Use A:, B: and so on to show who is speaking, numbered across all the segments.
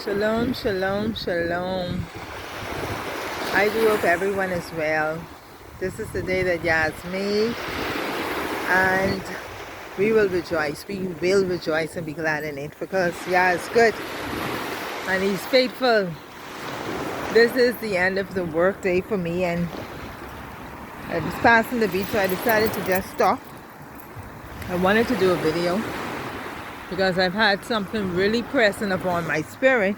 A: Shalom, shalom, shalom. I do hope everyone is well. This is the day that Yah has made, and we will rejoice. We will rejoice and be glad in it because Yah is good and He's faithful. This is the end of the work day for me, and I was passing the beach, so I decided to just stop. I wanted to do a video because I've had something really pressing upon my spirit.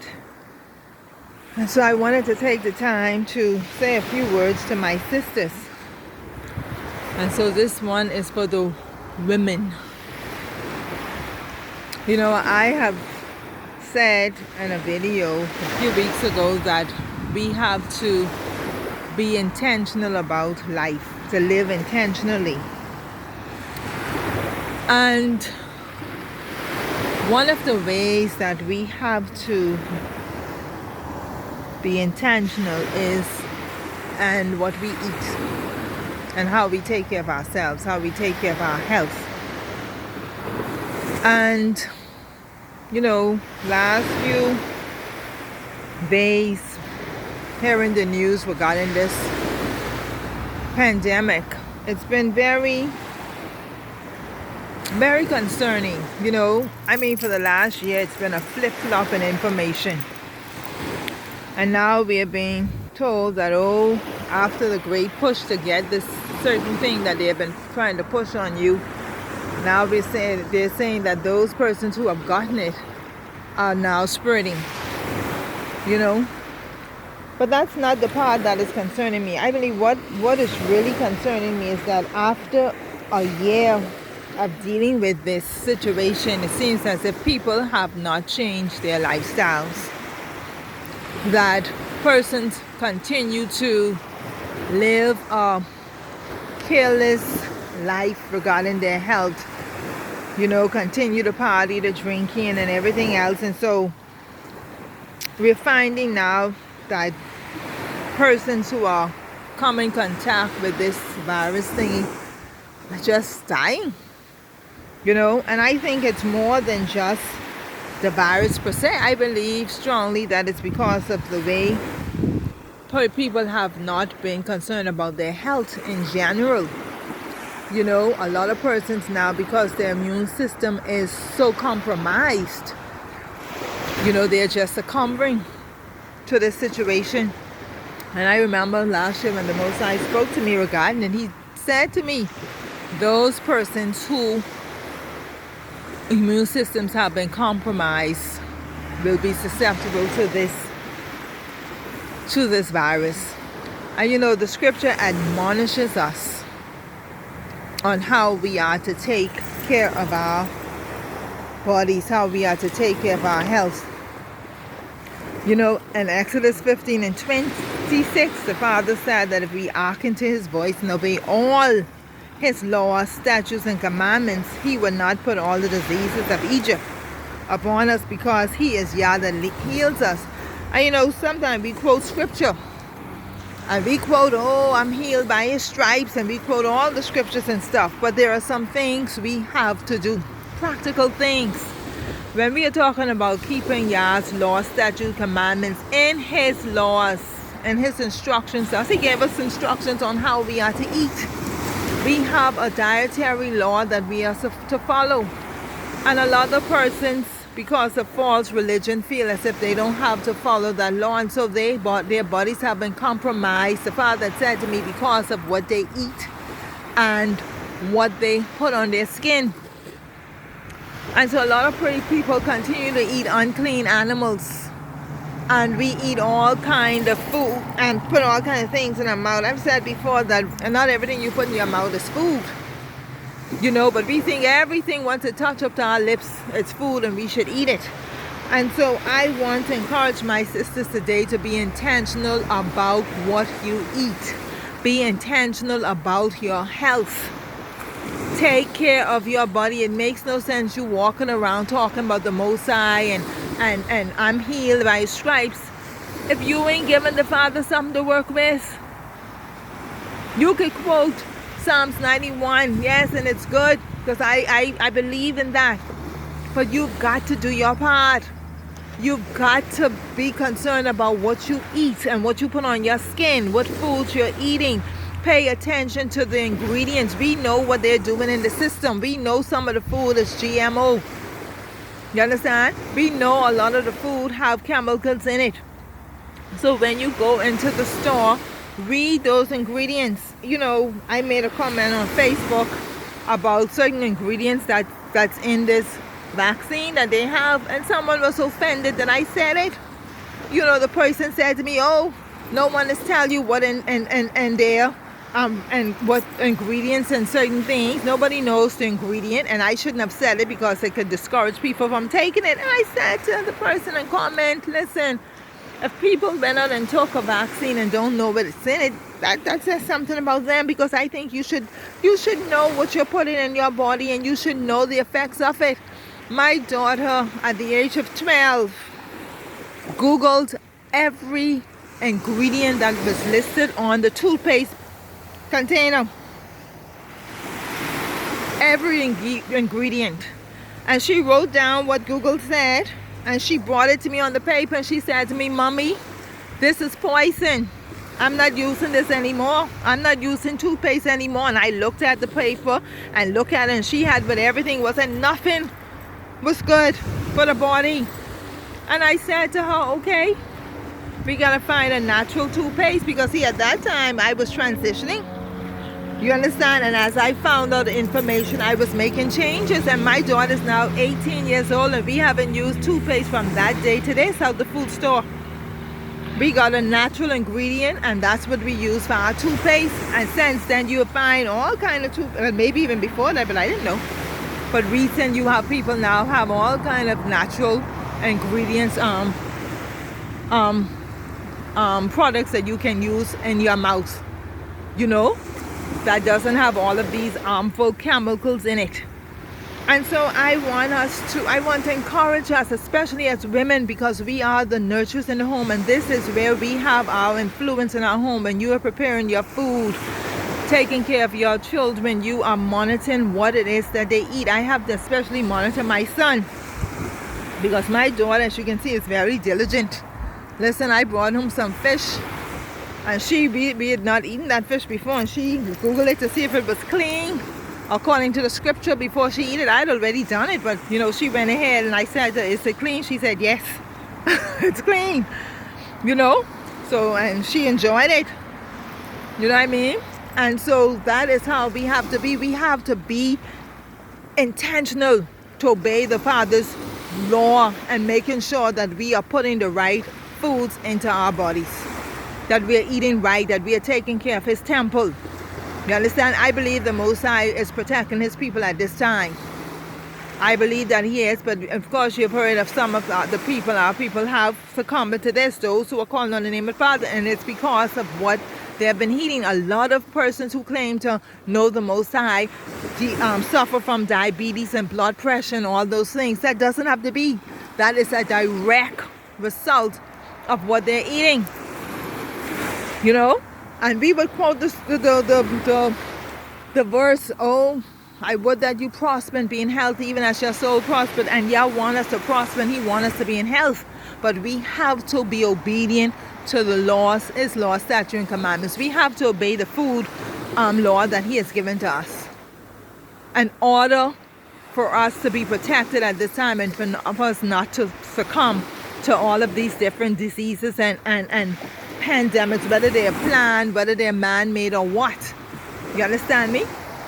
A: And so I wanted to take the time to say a few words to my sisters. And so this one is for the women. You know, I have said in a video a few weeks ago that we have to be intentional about life, to live intentionally. And one of the ways that we have to be intentional is and what we eat and how we take care of ourselves, how we take care of our health. And you know, last few days hearing the news regarding this pandemic, it's been very concerning. You know, I mean, for the last year it's been a flip-flop in information, and now we are being told that, oh, after the great push to get this certain thing that they have been trying to push on you, now they're saying that those persons who have gotten it are now spreading, you know. But that's not the part that is concerning me. I believe what is really concerning me is that after a year of dealing with this situation, it seems as if people have not changed their lifestyles. That persons continue to live a careless life regarding their health, you know, continue to party, the drinking and everything else. And so we're finding now that persons who are come in contact with this virus thingy are just dying, you know. And I think it's more than just the virus per se. I believe strongly that it's because of the way people have not been concerned about their health in general. You know, a lot of persons now, because their immune system is so compromised, you know, they're just succumbing to this situation. And I remember last year when the Mosaic spoke to me regarding it, he said to me, those persons who immune systems have been compromised will be susceptible to this virus. And you know, the scripture admonishes us on how we are to take care of our bodies, how we are to take care of our health. You know, in Exodus 15 and 26, the Father said that if we hearken to His voice and obey all His laws, statutes, and commandments, He will not put all the diseases of Egypt upon us, because He is Yah that heals us. And you know, sometimes we quote scripture and we quote, oh, I'm healed by His stripes, and we quote all the scriptures and stuff. But there are some things we have to do, practical things. When we are talking about keeping Yah's laws, statutes, commandments in His laws and His instructions, He gave us instructions on how we are to eat. We have a dietary law that we are to follow. And a lot of persons, because of false religion, feel as if they don't have to follow that law, and so their bodies have been compromised. The Father said to me, because of what they eat and what they put on their skin. And so a lot of pretty people continue to eat unclean animals, and we eat all kind of food and put all kind of things in our mouth. I've said before that not everything you put in your mouth is food, you know, but we think everything once it touch up to our lips, it's food and we should eat it. And so I want to encourage my sisters today to be intentional about what you eat. Be intentional about your health. Take care of your body. It makes no sense you walking around talking about the Mosaic and I'm healed by His stripes if you ain't giving the Father something to work with. You could quote Psalms 91, yes, and it's good because I believe in that. But you've got to do your part. You've got to be concerned about what you eat and what you put on your skin, what foods you're eating. Pay attention to the ingredients. We know what they're doing in the system. We know some of the food is GMO. You understand? We know a lot of the food have chemicals in it. So when you go into the store, read those ingredients. I made a comment on Facebook about certain ingredients that's in this vaccine that they have, and someone was offended that I said it. The person said to me, "Oh, no one is telling you what in there and what ingredients and certain things. Nobody knows the ingredient, and I shouldn't have said it because it could discourage people from taking it." And I said to the person in comment, "Listen, if people went out and took a vaccine and don't know what it's in it, that says something about them, because I think you should know what you're putting in your body, and you should know the effects of it." My daughter, at the age of 12, Googled every ingredient that was listed on the toothpaste container. Every ingredient. And she wrote down what Google said, and she brought it to me on the paper, and she said to me, "Mommy, this is poison. I'm not using this anymore. I'm not using toothpaste anymore." And I looked at the paper and looked at it, and she had, but everything was, and nothing was good for the body. And I said to her, "Okay, we gotta find a natural toothpaste," because see, at that time I was transitioning. You understand? And as I found out the information, I was making changes, and my daughter is now 18 years old, and we haven't used toothpaste from that day to this out the food store. We got a natural ingredient, and that's what we use for our toothpaste. And since then, you'll find all kind of toothpaste, maybe even before that, but I didn't know. But recent, you have people now have all kind of natural ingredients, products that you can use in your mouth. That doesn't have all of these harmful chemicals in it. And so I want to encourage us, especially as women, because we are the nurturers in the home, and this is where we have our influence in our home. When you are preparing your food, taking care of your children, you are monitoring what it is that they eat. I have to especially monitor my son, because my daughter, as you can see, is very diligent. Listen, I brought him some fish, and we had not eaten that fish before, and she Googled it to see if it was clean according to the scripture before she eat it. I'd already done it, but she went ahead, and I said, "Is it clean?" She said, "Yes." It's clean. So, and she enjoyed it. You know what I mean? And so that is how we have to be. We have to be intentional to obey the Father's law, and making sure that we are putting the right foods into our bodies, that we are eating right, that we are taking care of His temple. You understand? I believe the Mosaic is protecting His people at this time. I believe that He is, but of course you've heard of some of the people, our people have succumbed to this, those who are calling on the name of the Father, and it's because of what they have been eating. A lot of persons who claim to know the Most High suffer from diabetes and blood pressure and all those things. That doesn't have to be. That is a direct result of what they're eating. And we would quote the verse, "Oh, I would that you prosper and be in health, even as your soul prospered." And Yah wants us to prosper, and He wants us to be in health. But we have to be obedient to the laws, His laws, statutes, and commandments. We have to obey the food law that He has given to us, in order for us to be protected at this time, and for us not to succumb to all of these different diseases and pandemics, whether they're planned, whether they're man-made, or what. You understand me?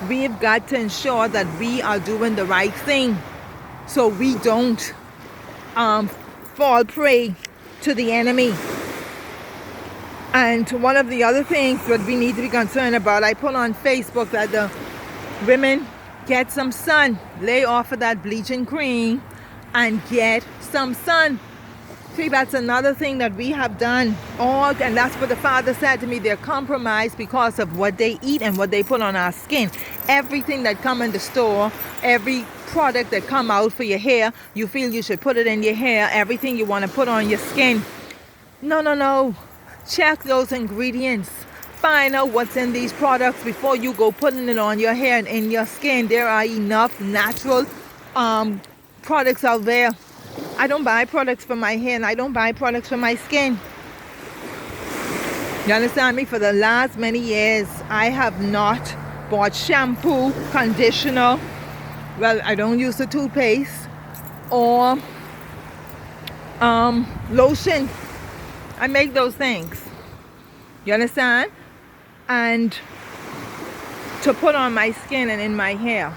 A: We've got to ensure that we are doing the right thing, so we don't fall prey to the enemy. And one of the other things that we need to be concerned about, I put on Facebook that the women get some sun, lay off of that bleaching cream, and get some sun. See, that's another thing that we have done. And that's what the Father said to me. They're compromised because of what they eat and what they put on our skin. Everything that come in the store, every product that come out for your hair, you feel you should put it in your hair. Everything you want to put on your skin. No. Check those ingredients. Find out what's in these products before you go putting it on your hair and in your skin. There are enough natural products out there. I don't buy products for my hair, and I don't buy products for my skin. You understand me? For the last many years, I have not bought shampoo, conditioner. Well, I don't use the toothpaste or lotion. I make those things. You understand? And to put on my skin and in my hair.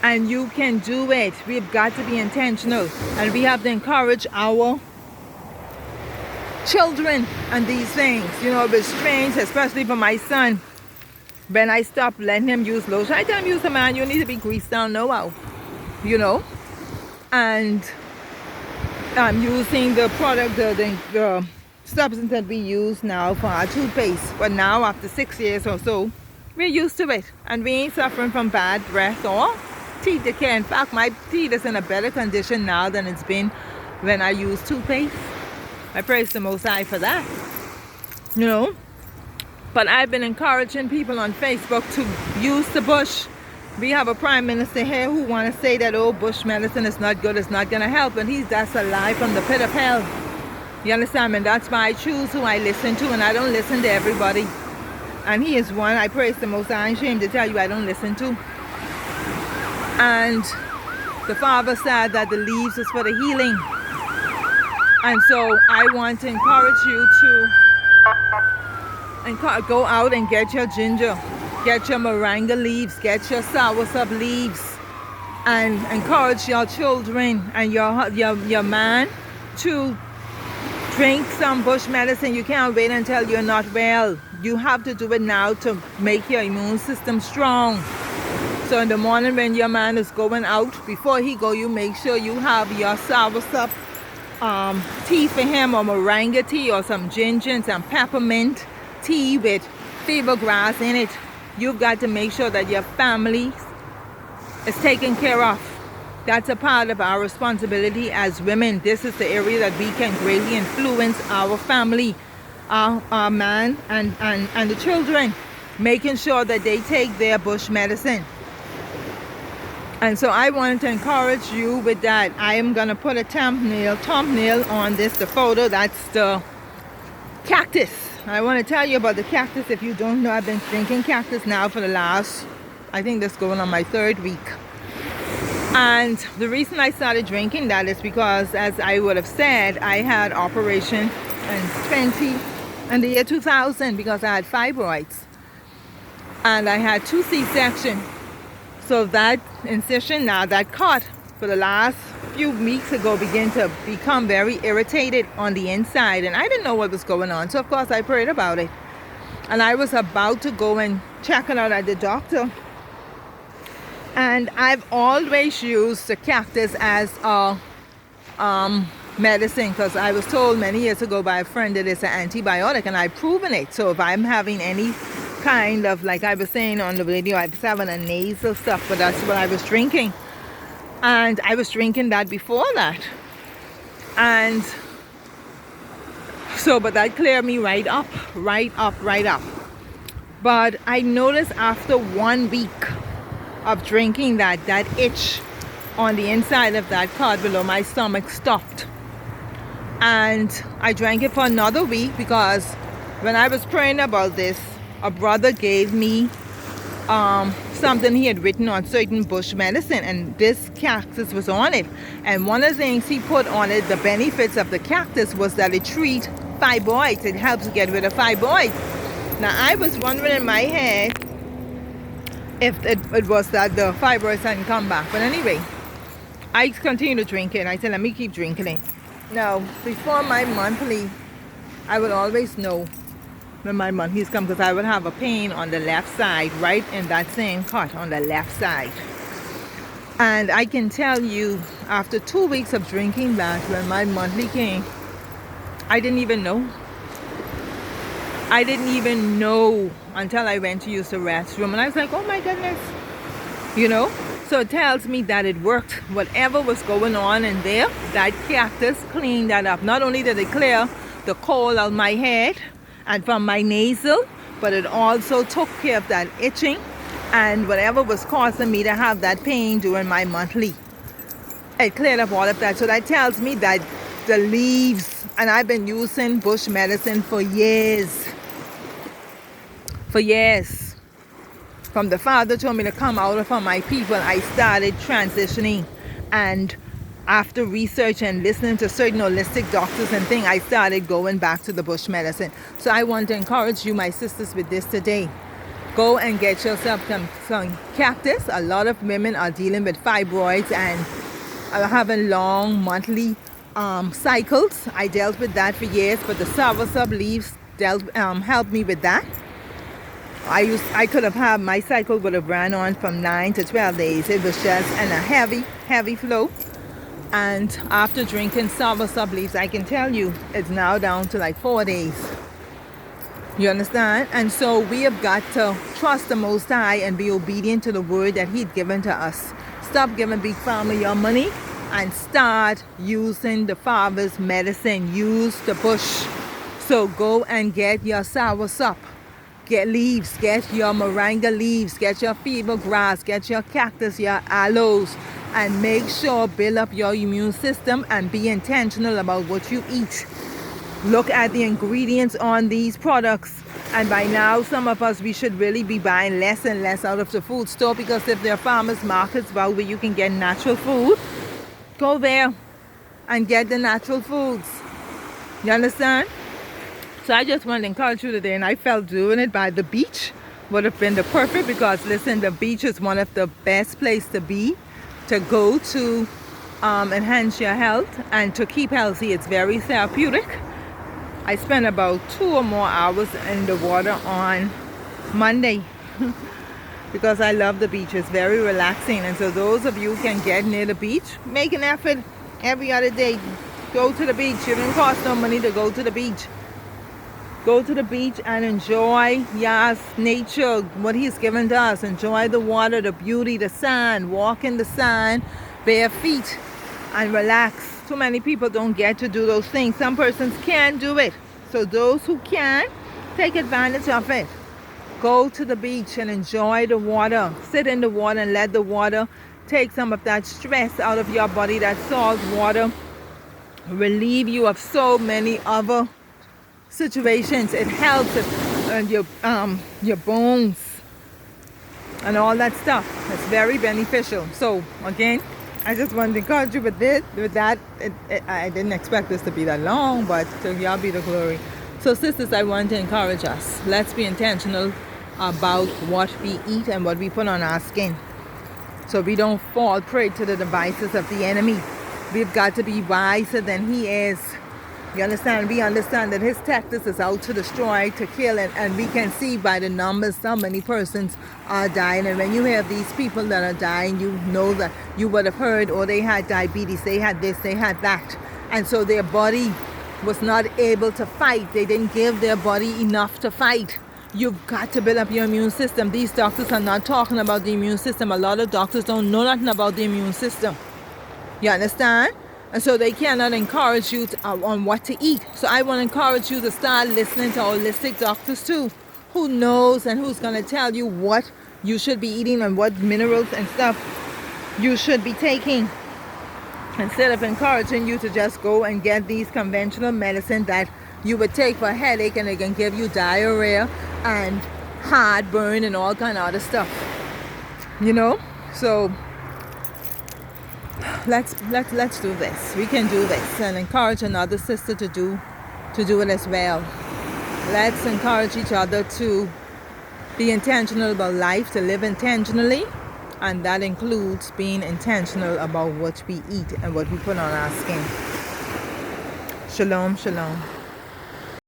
A: And you can do it. We've got to be intentional, and we have to encourage our children and these things. You know, it's strange, especially for my son. When I stopped letting him use lotion, I tell him, use a man, you need to be greased down now, wow. You know, and I'm using the product, the substance that we use now for our toothpaste. But now, after 6 years or so, we're used to it, and we ain't suffering from bad breath or teeth decay. In fact, my teeth is in a better condition now than it's been when I used toothpaste. I praise the Mosaic for that. You know, but I've been encouraging people on Facebook to use the bush. We have a prime minister here who want to say that, oh, bush medicine is not good, it's not going to help, and that's a lie from the pit of hell. You understand? And that's why I choose who I listen to, and I don't listen to everybody. And he is one I praise the most. I ain't ashamed to tell you I don't listen to. And the Father said that the leaves is for the healing. And so I want to encourage you to go out and get your ginger, get your moringa leaves, get your soursop leaves, and encourage your children and your man to drink some bush medicine. You can't wait until you're not well. You have to do it now to make your immune system strong. So in the morning when your man is going out, before he go, you make sure you have your soursop tea for him, or moringa tea, or some ginger and some peppermint tea with fever grass in it. You've got to make sure that your family is taken care of. That's a part of our responsibility as women. This is the area that we can greatly influence our family, our man and the children, making sure that they take their bush medicine. And so I wanted to encourage you with that. I am going to put a thumbnail on this, the photo. That's the cactus. I want to tell you about the cactus. If you don't know, I've been drinking cactus now for the last, I think this is going on my 3rd week. And the reason I started drinking that is because, as I would have said, I had operation in the year 2000 because I had fibroids. And I had 2 C-sections. So that incision now, that cut for the last few weeks ago began to become very irritated on the inside. And I didn't know what was going on. So of course I prayed about it. And I was about to go and check it out at the doctor. And I've always used the cactus as a medicine, because I was told many years ago by a friend that it's an antibiotic, and I've proven it. So if I'm having any kind of, like I was saying on the video, I was having a nasal stuff, but that's what I was drinking. And I was drinking that before that. And so, but that cleared me right up. But I noticed after 1 week of drinking that itch on the inside of that cut below my stomach stopped. And I drank it for another week, because when I was praying about this, a brother gave me something he had written on certain bush medicine, and this cactus was on it. And one of the things he put on it, the benefits of the cactus, was that it treats fibroids. It helps get rid of fibroids. Now I was wondering in my head if it was that the fibroids hadn't come back. But anyway, I continued to drink it. I said, let me keep drinking it. Now, before my monthly, I would always know when my monthlies come, because I would have a pain on the left side, right in that same cut on the left side. And I can tell you, after 2 weeks of drinking that, when my monthly came, I didn't even know. I didn't even know until I went to use the restroom, and I was like, oh my goodness, you know. So it tells me that it worked. Whatever was going on in there, that cactus cleaned that up. Not only did it clear the cold out my head and from my nasal, but it also took care of that itching and whatever was causing me to have that pain during my monthly. It cleared up all of that. So that tells me that the leaves, and I've been using bush medicine for years. For years. From the Father told me to come out from my people, I started transitioning. And after research and listening to certain holistic doctors and things, I started going back to the bush medicine. So I want to encourage you, my sisters, with this today. Go and get yourself some cactus. A lot of women are dealing with fibroids and are having long monthly cycles. I dealt with that for years, but the soursop leaves helped me with that. I could have had, my cycle would have ran on from 9 to 12 days. It was just in a heavy flow. And after drinking soursop leaves, I can tell you it's now down to like 4 days. You understand? And so we have got to trust the Most High and be obedient to the word that He's given to us. Stop giving Big Pharma your money and start using the Father's medicine. Use the bush. So go and get your soursop. Get leaves, get your moringa leaves, get your fever grass, get your cactus, your aloes, and make sure build up your immune system and be intentional about what you eat. Look at the ingredients on these products, and by now some of us, we should really be buying less and less out of the food store, because if there are farmers markets where you can get natural food, go there and get the natural foods. You understand? So I just want to encourage you today, and I felt doing it by the beach would have been the perfect, because listen, the beach is one of the best places to be, to go to enhance your health and to keep healthy. It's very therapeutic. I spent about 2 or more hours in the water on Monday because I love the beach. It's very relaxing. And so those of you who can get near the beach, make an effort every other day. Go to the beach. It doesn't cost no money to go to the beach. Go to the beach and enjoy Yah's nature, what He's given to us. Enjoy the water, the beauty, the sand. Walk in the sand, bare feet, and relax. Too many people don't get to do those things. Some persons can do it. So those who can, take advantage of it. Go to the beach and enjoy the water. Sit in the water and let the water take some of that stress out of your body. That salt water relieve you of so many other situations. It helps your bones and all that stuff. It's very beneficial. So again, I just wanted to encourage you with that. I didn't expect this to be that long, but to y'all be the glory. So sisters, I want to encourage us. Let's be intentional about what we eat and what we put on our skin, so we don't fall prey to the devices of the enemy. We've got to be wiser than he is. You understand? We understand that his tactics is out to destroy, to kill, and we can see by the numbers how many persons are dying. And when you have these people that are dying, you know that you would have heard, or they had diabetes, they had this, they had that. And so their body was not able to fight. They didn't give their body enough to fight. You've got to build up your immune system. These doctors are not talking about the immune system. A lot of doctors don't know nothing about the immune system. You understand? And so they cannot encourage you on what to eat. So I want to encourage you to start listening to holistic doctors too, who knows and who's going to tell you what you should be eating and what minerals and stuff you should be taking, instead of encouraging you to just go and get these conventional medicine that you would take for a headache, and they can give you diarrhea and heartburn and all kind of other stuff. You know? So let's do this. We can do this, and encourage another sister to do it as well. Let's encourage each other to be intentional about life, to live intentionally, and that includes being intentional about what we eat and what we put on our skin. Shalom, shalom.